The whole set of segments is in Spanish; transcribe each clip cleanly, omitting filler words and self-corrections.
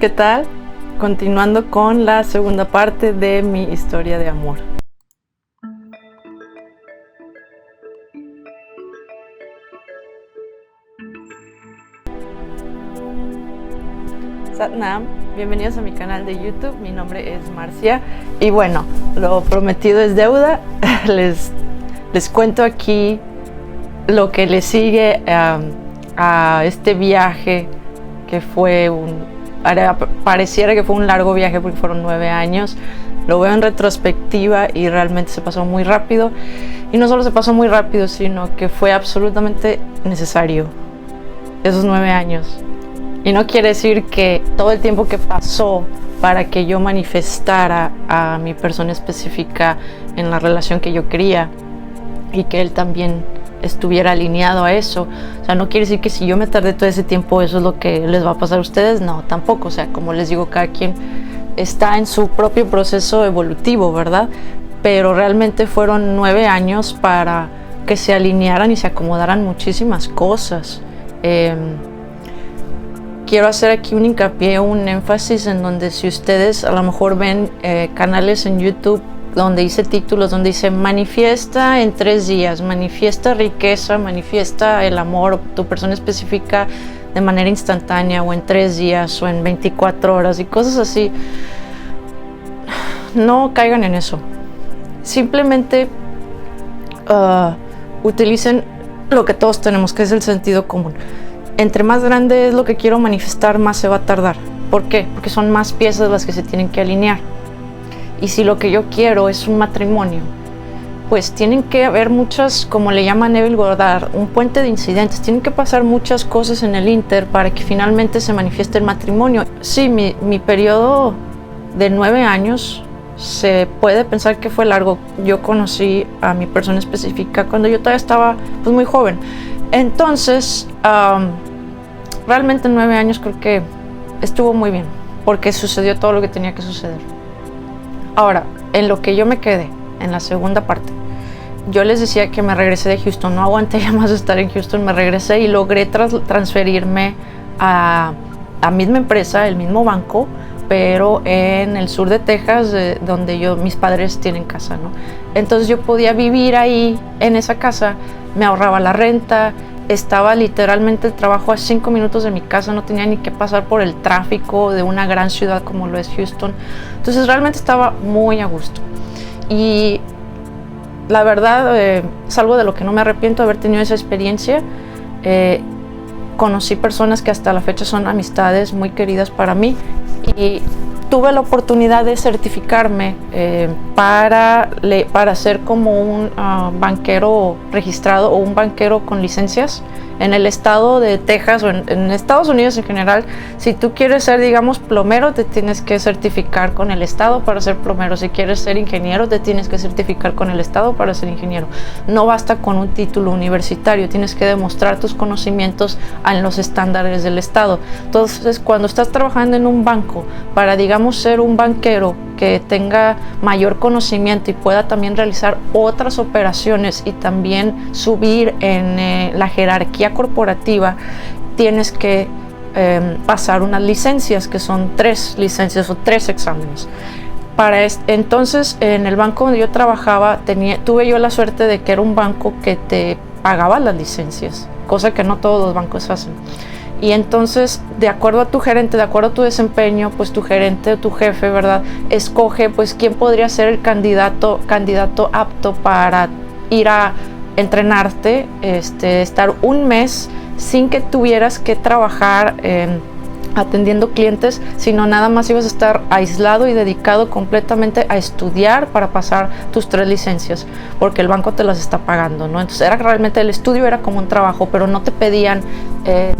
¿qué tal? Continuando con la segunda parte de mi historia de amor. Satnam, bienvenidos a mi canal de YouTube, mi nombre es Marcia y bueno, lo prometido es deuda. Les cuento aquí lo que le sigue a este viaje que fue pareciera que fue un largo viaje porque fueron 9 años. Lo veo en retrospectiva y realmente se pasó muy rápido, y no solo se pasó muy rápido, sino que fue absolutamente necesario esos 9 años. Y no quiere decir que todo el tiempo que pasó para que yo manifestara a mi persona específica en la relación que yo quería y que él también estuviera alineado a eso, o sea, no quiere decir que si yo me tardé todo ese tiempo eso es lo que les va a pasar a ustedes, no, tampoco. O sea, como les digo, cada quien está en su propio proceso evolutivo, ¿verdad? Pero realmente fueron 9 años para que se alinearan y se acomodaran muchísimas cosas. Quiero hacer aquí un hincapié, un énfasis en donde si ustedes a lo mejor ven canales en YouTube donde dice títulos, donde dice manifiesta en 3 días, manifiesta riqueza, manifiesta el amor, tu persona específica de manera instantánea o en 3 días o en 24 horas y cosas así, no caigan en eso. Simplemente utilicen lo que todos tenemos, que es el sentido común. Entre más grande es lo que quiero manifestar, más se va a tardar. ¿Por qué? Porque son más piezas las que se tienen que alinear. Y si lo que yo quiero es un matrimonio, pues tienen que haber muchas, como le llama Neville Goddard, un puente de incidentes. Tienen que pasar muchas cosas en el inter para que finalmente se manifieste el matrimonio. Sí, mi periodo de 9 años se puede pensar que fue largo. Yo conocí a mi persona específica cuando yo todavía estaba pues muy joven. Entonces, realmente 9 años creo que estuvo muy bien, porque sucedió todo lo que tenía que suceder. Ahora, en lo que yo me quedé, en la segunda parte, yo les decía que me regresé de Houston, no aguanté ya más estar en Houston, me regresé y logré transferirme a la misma empresa, el mismo banco, pero en el sur de Texas, donde mis padres tienen casa, ¿no? Entonces yo podía vivir ahí, en esa casa, me ahorraba la renta, estaba literalmente el trabajo a 5 minutos de mi casa, no tenía ni que pasar por el tráfico de una gran ciudad como lo es Houston. Entonces realmente estaba muy a gusto. Y la verdad, es algo de lo que no me arrepiento de haber tenido esa experiencia. Conocí personas que hasta la fecha son amistades muy queridas para mí, y tuve la oportunidad de certificarme para ser como un banquero registrado o un banquero con licencias en el estado de Texas o en Estados Unidos en general. Si tú quieres ser, digamos, plomero, te tienes que certificar con el estado para ser plomero. Si quieres ser ingeniero, te tienes que certificar con el estado para ser ingeniero. No basta con un título universitario, tienes que demostrar tus conocimientos en los estándares del estado. Entonces, cuando estás trabajando en un banco para, digamos, ser un banquero que tenga mayor conocimiento y pueda también realizar otras operaciones y también subir en la jerarquía corporativa, tienes que pasar unas licencias, que son 3 licencias o 3 exámenes. Entonces, en el banco donde yo trabajaba, tuve yo la suerte de que era un banco que te pagaba las licencias, cosa que no todos los bancos hacen. Y entonces, de acuerdo a tu gerente, de acuerdo a tu desempeño, pues tu gerente o tu jefe, ¿verdad?, escoge pues quién podría ser el candidato apto para ir a entrenarte, estar un mes sin que tuvieras que trabajar atendiendo clientes, sino nada más ibas a estar aislado y dedicado completamente a estudiar para pasar tus 3 licencias, porque el banco te las está pagando, ¿no? Entonces realmente el estudio era como un trabajo, pero no te pedían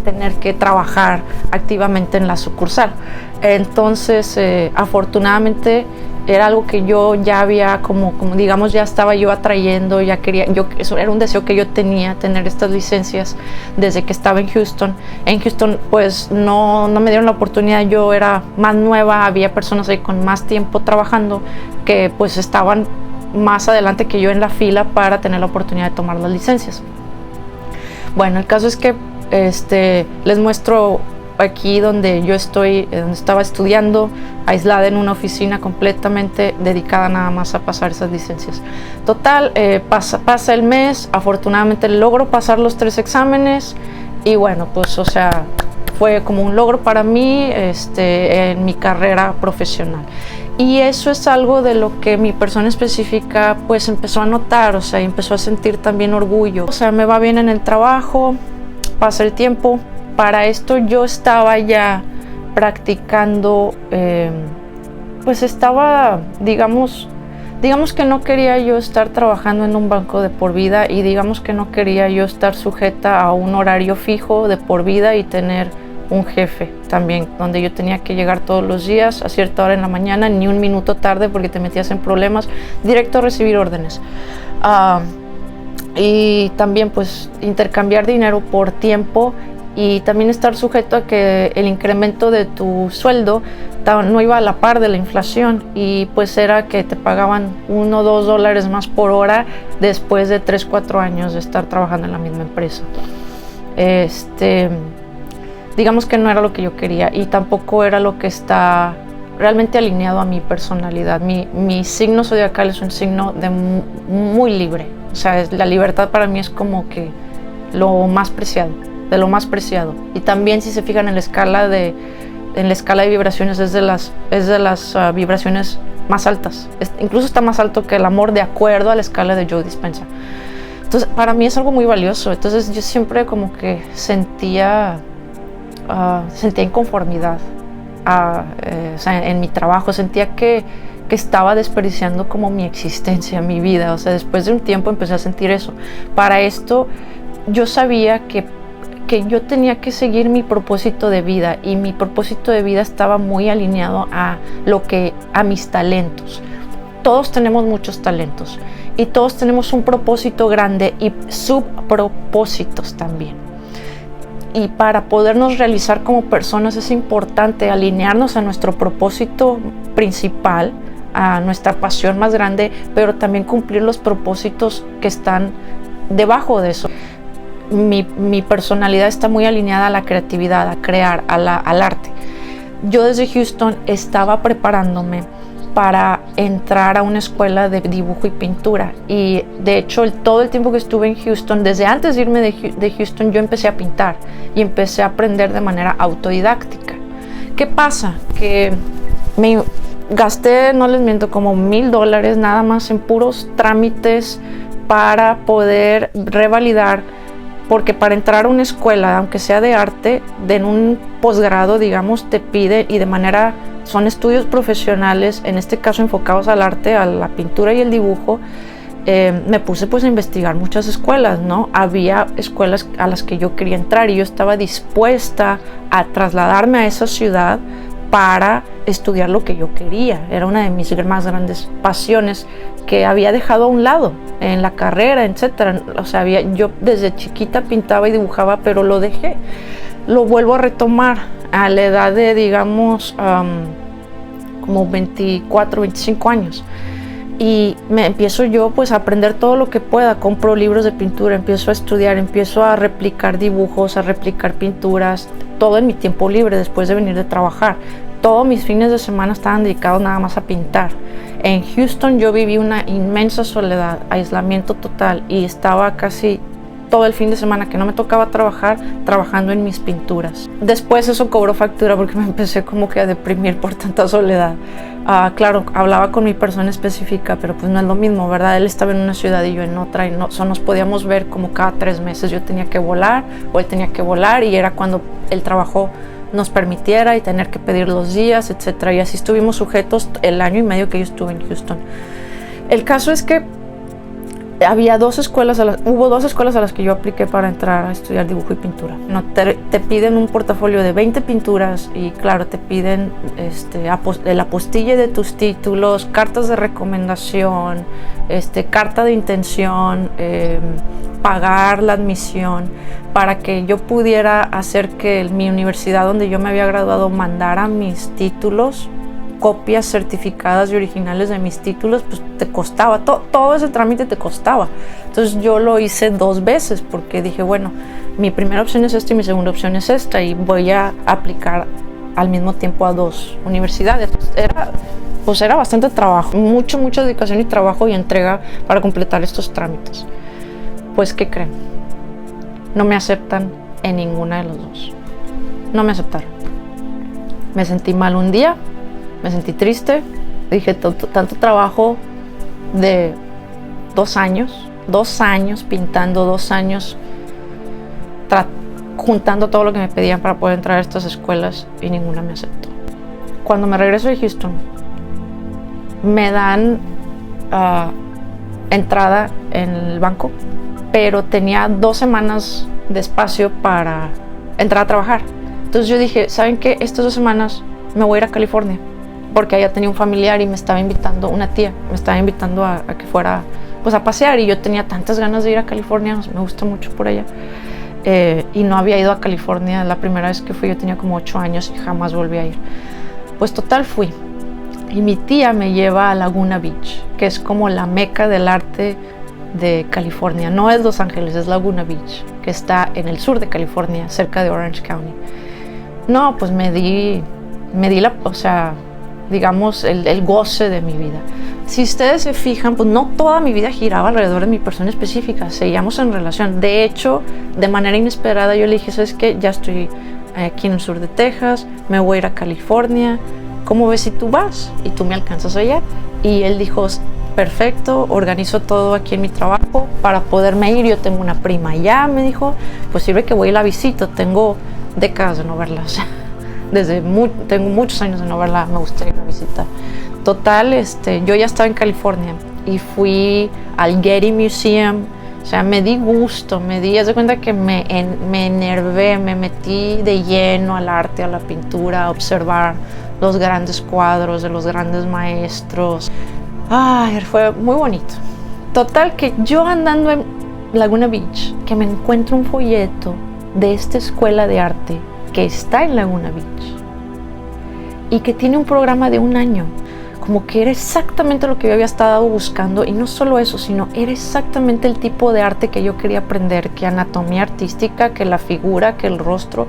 tener que trabajar activamente en la sucursal. Entonces, afortunadamente, era algo que yo ya había como digamos, ya estaba yo atrayendo, ya quería, eso era un deseo que yo tenía, tener estas licencias desde que estaba en Houston. En Houston pues no me dieron la oportunidad, yo era más nueva, había personas ahí con más tiempo trabajando que pues estaban más adelante que yo en la fila para tener la oportunidad de tomar las licencias. Bueno, el caso es que les muestro aquí donde yo estoy, donde estaba estudiando, aislada en una oficina completamente dedicada nada más a pasar esas licencias. Total, pasa el mes, afortunadamente logro pasar los 3 exámenes y bueno, pues o sea, fue como un logro para mí en mi carrera profesional. Y eso es algo de lo que mi persona específica pues empezó a notar, o sea, empezó a sentir también orgullo. O sea, me va bien en el trabajo, pasa el tiempo. Para esto yo estaba ya practicando, pues estaba, digamos que no quería yo estar trabajando en un banco de por vida y digamos que no quería yo estar sujeta a un horario fijo de por vida y tener un jefe también, donde yo tenía que llegar todos los días a cierta hora en la mañana, ni un minuto tarde porque te metías en problemas, directo a recibir órdenes. Y también pues intercambiar dinero por tiempo y también estar sujeto a que el incremento de tu sueldo no iba a la par de la inflación y pues era que te pagaban $1 o $2 más por hora después de 3-4 años de estar trabajando en la misma empresa. Digamos que no era lo que yo quería y tampoco era lo que está realmente alineado a mi personalidad. Mi signo zodiacal es un signo muy libre, o sea, la libertad para mí es como que lo más preciado, de lo más preciado. Y también si se fijan en la escala de vibraciones es de las vibraciones más altas, incluso está más alto que el amor de acuerdo a la escala de Joe Dispenza. Entonces para mí es algo muy valioso. Entonces yo siempre como que sentía inconformidad o sea, en mi trabajo, sentía que estaba desperdiciando como mi existencia, mi vida. O sea, después de un tiempo empecé a sentir eso. Para esto yo sabía que yo tenía que seguir mi propósito de vida y mi propósito de vida estaba muy alineado a mis talentos. Todos tenemos muchos talentos y todos tenemos un propósito grande y subpropósitos también. Y para podernos realizar como personas es importante alinearnos a nuestro propósito principal, a nuestra pasión más grande, pero también cumplir los propósitos que están debajo de eso. Mi personalidad está muy alineada a la creatividad, a crear, al arte. Yo desde Houston estaba preparándome para entrar a una escuela de dibujo y pintura y de hecho todo el tiempo que estuve en Houston, desde antes de irme de Houston, yo empecé a pintar y empecé a aprender de manera autodidáctica. ¿Qué pasa? Que me gasté, no les miento, como $1,000 nada más en puros trámites para poder revalidar, porque para entrar a una escuela, aunque sea de arte, en un posgrado, digamos, te pide y de manera son estudios profesionales, en este caso enfocados al arte, a la pintura y el dibujo. Me puse pues a investigar muchas escuelas, ¿no? Había escuelas a las que yo quería entrar y yo estaba dispuesta a trasladarme a esa ciudad para estudiar lo que yo quería. Era una de mis más grandes pasiones que había dejado a un lado en la carrera, etcétera. O sea, yo desde chiquita pintaba y dibujaba, pero lo dejé. Lo vuelvo a retomar a la edad de, digamos, como 24, 25 años. Y me empiezo yo pues a aprender todo lo que pueda. Compro libros de pintura, empiezo a estudiar, empiezo a replicar dibujos, a replicar pinturas, todo en mi tiempo libre después de venir de trabajar. Todos mis fines de semana estaban dedicados nada más a pintar. En Houston yo viví una inmensa soledad, aislamiento total, y estaba casi todo el fin de semana que no me tocaba trabajar, trabajando en mis pinturas. Después eso cobró factura porque me empecé como que a deprimir por tanta soledad. Claro, hablaba con mi persona específica, pero pues no es lo mismo, ¿verdad? Él estaba en una ciudad y yo en otra, y no, nos podíamos ver como cada 3 meses. Yo tenía que volar o él tenía que volar, y era cuando el trabajo nos permitiera y tener que pedir los días, etcétera. Y así estuvimos sujetos el año y medio que yo estuve en Houston. El caso es que hubo 2 escuelas a las que yo apliqué para entrar a estudiar dibujo y pintura. No, te piden un portafolio de 20 pinturas y claro, te piden el apostille de tus títulos, cartas de recomendación, carta de intención, pagar la admisión, para que yo pudiera hacer que mi universidad donde yo me había graduado mandara mis títulos copias certificadas y originales de mis títulos, pues te costaba, todo ese trámite te costaba. Entonces yo lo hice 2 veces porque dije, bueno, mi primera opción es esta y mi segunda opción es esta y voy a aplicar al mismo tiempo a 2 universidades. Era bastante trabajo, mucha dedicación y trabajo y entrega para completar estos trámites. Pues, ¿qué creen? No me aceptan en ninguna de las 2. No me aceptaron. Me sentí mal un día, me sentí triste, dije, tanto trabajo de 2 años pintando, 2 años juntando todo lo que me pedían para poder entrar a estas escuelas y ninguna me aceptó. Cuando me regreso de Houston, me dan entrada en el banco, pero tenía 2 semanas de espacio para entrar a trabajar. Entonces yo dije, ¿saben qué? Estas 2 semanas me voy a ir a California, porque allá tenía un familiar y me estaba invitando, una tía, me estaba invitando a que fuera pues a pasear y yo tenía tantas ganas de ir a California, me gusta mucho por allá. Y no había ido a California, la primera vez que fui yo tenía como 8 años y jamás volví a ir. Pues total fui. Y mi tía me lleva a Laguna Beach, que es como la meca del arte de California. No es Los Ángeles, es Laguna Beach, que está en el sur de California, cerca de Orange County. No, pues me di digamos, el goce de mi vida. Si ustedes se fijan, pues no toda mi vida giraba alrededor de mi persona específica, seguíamos en relación. De hecho, de manera inesperada yo le dije, ¿sabes qué? Ya estoy aquí en el sur de Texas, me voy a ir a California, ¿cómo ves si tú vas y tú me alcanzas allá? Y él dijo, perfecto, organizo todo aquí en mi trabajo para poderme ir. Yo tengo una prima allá, me dijo, pues sirve que voy y la visito, tengo décadas de no verla, o sea, tengo muchos años de no verla, me gustaría ir a visitar. Total, yo ya estaba en California y fui al Getty Museum, o sea, me di gusto, haz de cuenta que me enervé, me metí de lleno al arte, a la pintura, a observar los grandes cuadros de los grandes maestros. Ay, fue muy bonito. Total, que yo andando en Laguna Beach, que me encuentro un folleto de esta escuela de arte que está en Laguna Beach y que tiene un programa de 1 año, como que era exactamente lo que yo había estado buscando. Y no solo eso, sino era exactamente el tipo de arte que yo quería aprender, que anatomía artística, que la figura, que el rostro,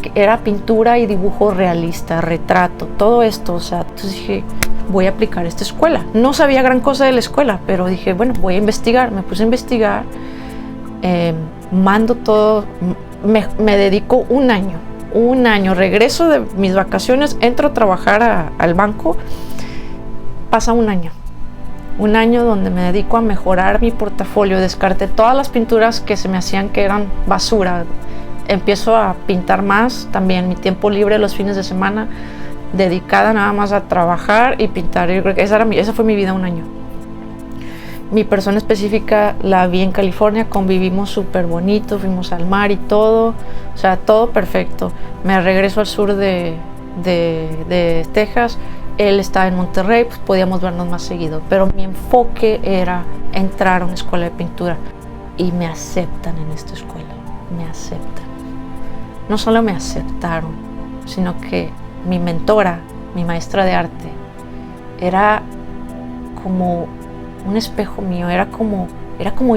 que era pintura y dibujo realista, retrato, todo esto. O sea, entonces dije, voy a aplicar esta escuela. No sabía gran cosa de la escuela, pero dije, bueno, voy a investigar. Me puse a investigar, mando todo, me dedico 1 año, regreso de mis vacaciones, entro a trabajar al banco. Pasa 1 año donde me dedico a mejorar mi portafolio, descarté todas las pinturas que se me hacían que eran basura, empiezo a pintar más, también mi tiempo libre los fines de semana, dedicada nada más a trabajar y pintar. Yo creo que esa fue mi vida 1 año. Mi persona específica la vi en California, convivimos súper bonito, fuimos al mar y todo, o sea, todo perfecto. Me regreso al sur de Texas. Él estaba en Monterrey, pues podíamos vernos más seguido, pero mi enfoque era entrar a una escuela de pintura y me aceptan en esta escuela, me aceptan. No solo me aceptaron, sino que mi mentora, mi maestra de arte, era como un espejo mío, era como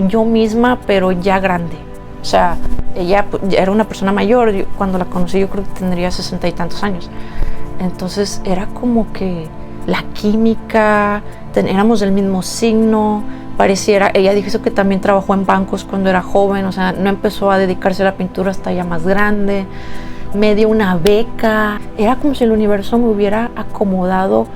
yo misma, pero ya grande. O sea, ella era una persona mayor, cuando la conocí yo creo que tendría 60 y tantos años. Entonces era como que la química, éramos del mismo signo, pareciera. Ella dijo que también trabajó en bancos cuando era joven, o sea, no empezó a dedicarse a la pintura hasta ya más grande. Me dio una beca, era como si el universo me hubiera acomodado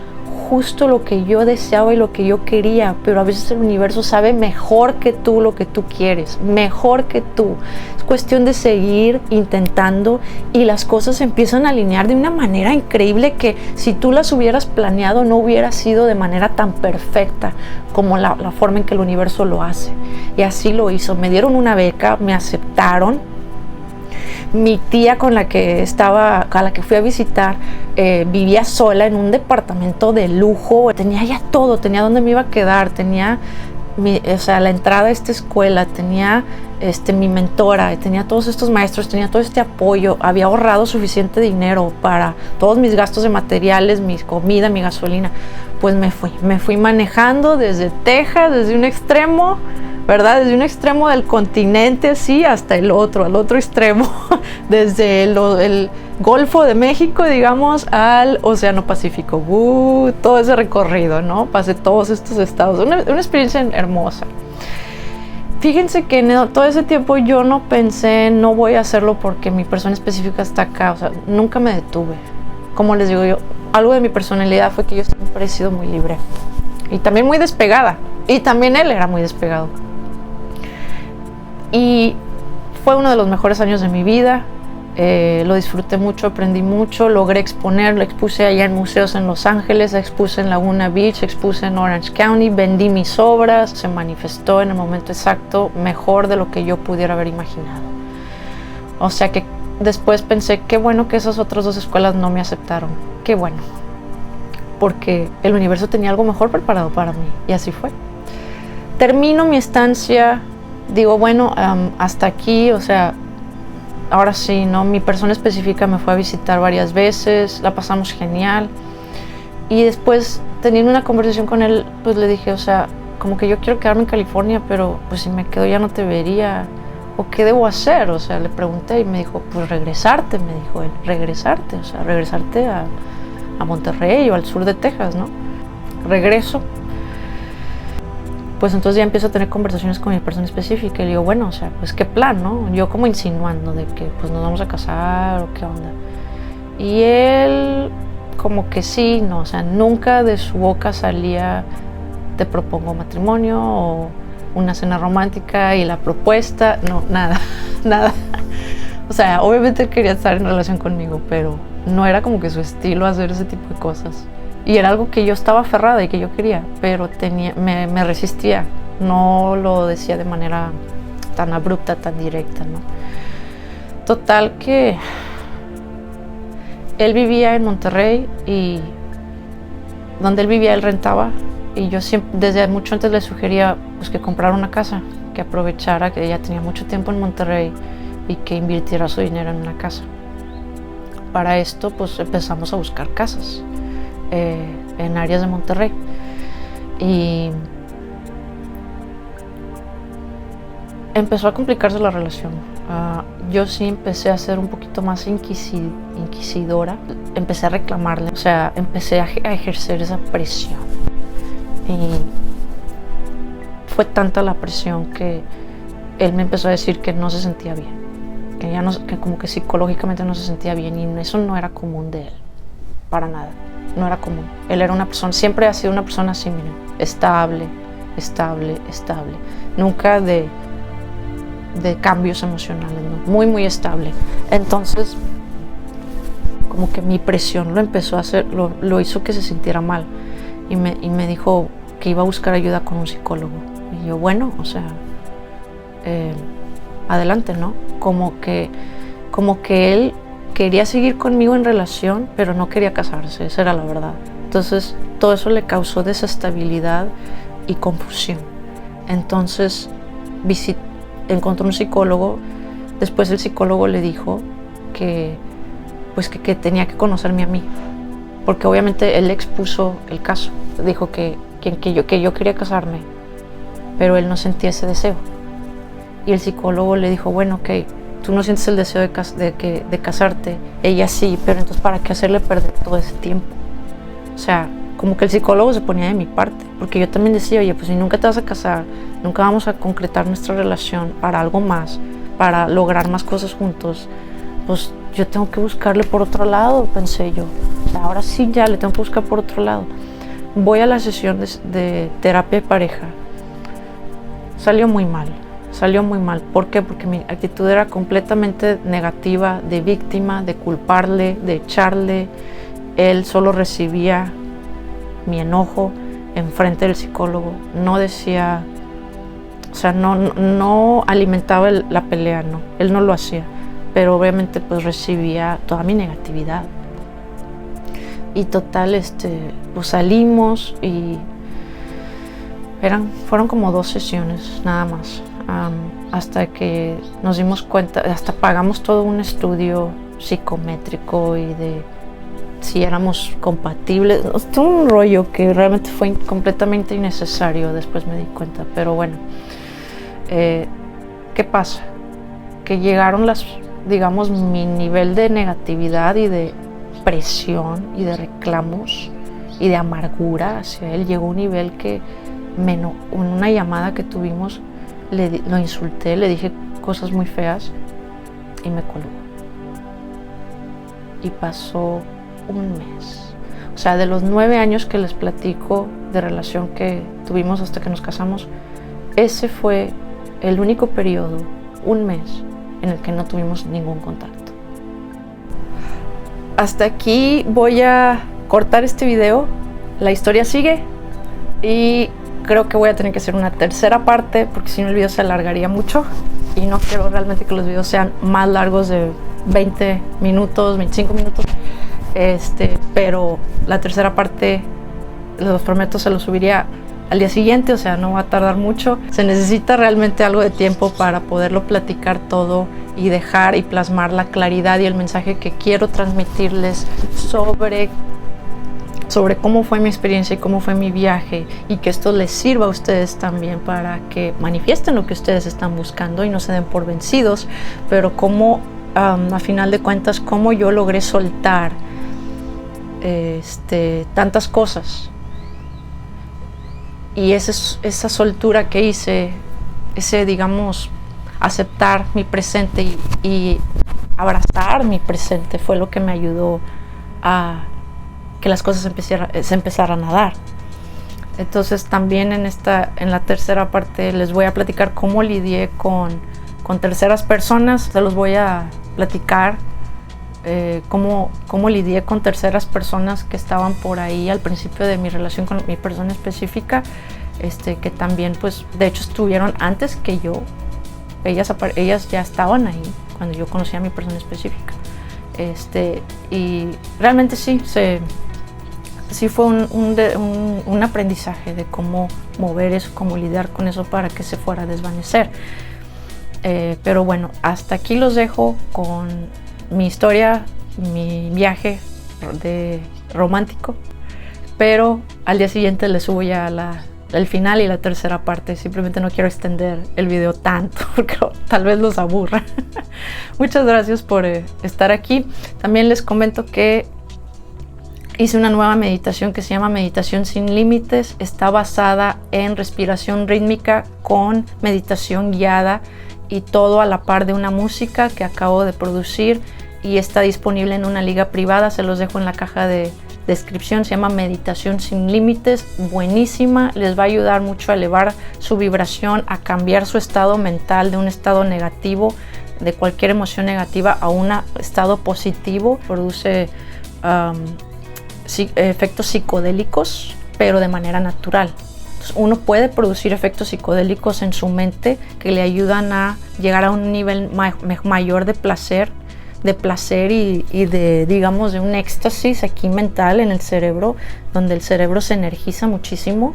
justo lo que yo deseaba y lo que yo quería, pero a veces el universo sabe mejor que tú lo que tú quieres, mejor que tú. Es cuestión de seguir intentando y las cosas se empiezan a alinear de una manera increíble que si tú las hubieras planeado no hubiera sido de manera tan perfecta como la forma en que el universo lo hace. Y así lo hizo. Me dieron una beca, me aceptaron. Mi tía a la que fui a visitar, vivía sola en un departamento de lujo, tenía ya todo, tenía dónde me iba a quedar, tenía o sea, la entrada a esta escuela, tenía mi mentora, tenía todos estos maestros, tenía todo este apoyo, había ahorrado suficiente dinero para todos mis gastos de materiales, mi comida, mi gasolina. Pues me fui manejando desde Texas, desde un extremo, ¿verdad? Desde un extremo del continente así hasta al otro extremo, desde el Golfo de México, digamos, al Océano Pacífico. Todo ese recorrido, ¿no? Pasé todos estos estados, una experiencia hermosa. Fíjense que todo ese tiempo yo no pensé, no voy a hacerlo porque mi persona específica está acá, o sea, nunca me detuve. Como les digo yo, algo de mi personalidad fue que yo siempre he sido muy libre y también muy despegada, y también él era muy despegado. Y fue uno de los mejores años de mi vida. Lo disfruté mucho, aprendí mucho, logré exponer, lo expuse allá en museos en Los Ángeles, expuse en Laguna Beach, expuse en Orange County, vendí mis obras, se manifestó en el momento exacto, mejor de lo que yo pudiera haber imaginado. O sea que después pensé, qué bueno que esas otras 2 escuelas no me aceptaron, qué bueno, porque el universo tenía algo mejor preparado para mí, y así fue. Termino mi estancia, digo, bueno, hasta aquí, o sea, ahora sí, ¿no? Mi persona específica me fue a visitar varias veces, la pasamos genial. Y después, teniendo una conversación con él, pues le dije, o sea, como que yo quiero quedarme en California, pero pues si me quedo ya no te vería. ¿O qué debo hacer? O sea, le pregunté y me dijo, pues regresarte, me dijo él, regresarte, o sea, regresarte a Monterrey o al sur de Texas, ¿no? Regreso. Pues entonces ya empiezo a tener conversaciones con mi persona específica y le digo, bueno, o sea, pues qué plan, ¿no? Yo como insinuando de que pues nos vamos a casar o qué onda. Y él como que sí, no, o sea, nunca de su boca salía te propongo matrimonio o una cena romántica y la propuesta, no, nada, nada. O sea, obviamente él quería estar en relación conmigo, pero no era como que su estilo hacer ese tipo de cosas. Y era algo que yo estaba aferrada y que yo quería, pero me resistía. No lo decía de manera tan abrupta, tan directa, ¿no? Total que él vivía en Monterrey y donde él vivía él rentaba, y yo siempre, desde mucho antes le sugería pues, que comprara una casa, que aprovechara que ella tenía mucho tiempo en Monterrey y que invirtiera su dinero en una casa. Para esto pues empezamos a buscar casas en áreas de Monterrey y empezó a complicarse la relación. Yo sí empecé a ser un poquito más inquisidora, empecé a reclamarle, o sea, empecé a ejercer esa presión y fue tanta la presión que él me empezó a decir que no se sentía bien, que como que psicológicamente no se sentía bien, y eso no era común de él, para nada. No era común. Él era una persona, siempre ha sido una persona así, miren, estable. Nunca de cambios emocionales, ¿no? Muy, muy estable. Entonces, como que mi presión lo empezó a hacer, lo hizo que se sintiera mal. Y me dijo que iba a buscar ayuda con un psicólogo. Y yo, bueno, o sea, adelante, ¿no? Como que él quería seguir conmigo en relación, pero no quería casarse, esa era la verdad. Entonces, todo eso le causó desestabilidad y confusión. Entonces, encontró un psicólogo. Después el psicólogo le dijo que tenía que conocerme a mí, porque obviamente él expuso el caso. Dijo que yo quería casarme, pero él no sentía ese deseo. Y el psicólogo le dijo, bueno, ok, tú no sientes el deseo de casarte, ella sí, pero entonces ¿para qué hacerle perder todo ese tiempo? O sea, como que el psicólogo se ponía de mi parte, porque yo también decía, oye, pues si nunca te vas a casar, nunca vamos a concretar nuestra relación para algo más, para lograr más cosas juntos, pues yo tengo que buscarle por otro lado, pensé yo. O sea, ahora sí ya le tengo que buscar por otro lado. Voy a la sesión de terapia de pareja. Salió muy mal. ¿Por qué? Porque mi actitud era completamente negativa, de víctima, de culparle, de echarle. Él solo recibía mi enojo enfrente del psicólogo. No decía, o sea, no alimentaba la pelea, no. Él no lo hacía. Pero obviamente pues recibía toda mi negatividad. Y total, pues salimos y Fueron como 2 sesiones nada más, hasta que nos dimos cuenta, hasta pagamos todo un estudio psicométrico y de si éramos compatibles. Todo un rollo que realmente fue completamente innecesario, después me di cuenta. Pero bueno, ¿qué pasa? Que llegaron digamos, mi nivel de negatividad y de presión y de reclamos y de amargura hacia él llegó a un nivel que en una llamada que tuvimos lo insulté, le dije cosas muy feas y me colgó. Y pasó un mes. O sea, de los 9 años que les platico de relación que tuvimos hasta que nos casamos, ese fue el único periodo, un mes, en el que no tuvimos ningún contacto. Hasta aquí voy a cortar este video. La historia sigue y creo que voy a tener que hacer una tercera parte porque si no el video se alargaría mucho y no quiero realmente que los videos sean más largos de 20 minutos, 25 minutos. Pero la tercera parte, los prometo, se lo subiría al día siguiente, o sea, no va a tardar mucho. Se necesita realmente algo de tiempo para poderlo platicar todo y dejar y plasmar la claridad y el mensaje que quiero transmitirles sobre cómo fue mi experiencia y cómo fue mi viaje, y que esto les sirva a ustedes también para que manifiesten lo que ustedes están buscando y no se den por vencidos, pero cómo, a final de cuentas, cómo yo logré soltar tantas cosas. Y esa soltura que hice, digamos, aceptar mi presente y abrazar mi presente fue lo que me ayudó a que las cosas se empezaran a dar. Entonces también en la tercera parte les voy a platicar cómo lidié con terceras personas. Se los voy a platicar cómo lidié con terceras personas que estaban por ahí al principio de mi relación con mi persona específica, que también, pues, de hecho estuvieron antes que yo. Ellas ya estaban ahí cuando yo conocí a mi persona específica. Y realmente sí fue un aprendizaje de cómo mover eso, cómo lidiar con eso para que se fuera a desvanecer. Pero bueno, hasta aquí los dejo con mi historia, mi viaje romántico, pero al día siguiente les subo ya el final y la tercera parte. Simplemente no quiero extender el video tanto porque tal vez los aburra. Muchas gracias por estar aquí. También les comento que hice una nueva meditación que se llama Meditación Sin Límites. Está basada en respiración rítmica con meditación guiada y todo a la par de una música que acabo de producir, y está disponible en una liga privada. Se los dejo en la caja de descripción. Se llama Meditación Sin Límites. Buenísima, les va a ayudar mucho a elevar su vibración, a cambiar su estado mental de un estado negativo, de cualquier emoción negativa, a un estado positivo. Produce efectos psicodélicos, pero de manera natural. Entonces, uno puede producir efectos psicodélicos en su mente que le ayudan a llegar a un nivel mayor de placer y de, digamos, de un éxtasis aquí mental en el cerebro, donde el cerebro se energiza muchísimo,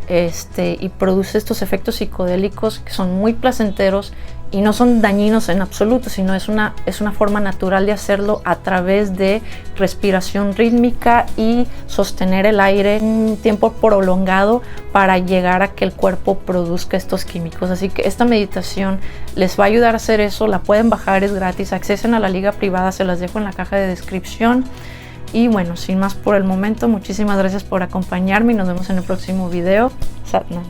y produce estos efectos psicodélicos que son muy placenteros y no son dañinos en absoluto, sino es una forma natural de hacerlo a través de respiración rítmica y sostener el aire un tiempo prolongado para llegar a que el cuerpo produzca estos químicos. Así que esta meditación les va a ayudar a hacer eso. La pueden bajar, es gratis. Accesen a la liga privada, se las dejo en la caja de descripción. Y bueno, sin más por el momento, muchísimas gracias por acompañarme y nos vemos en el próximo video. Satnam.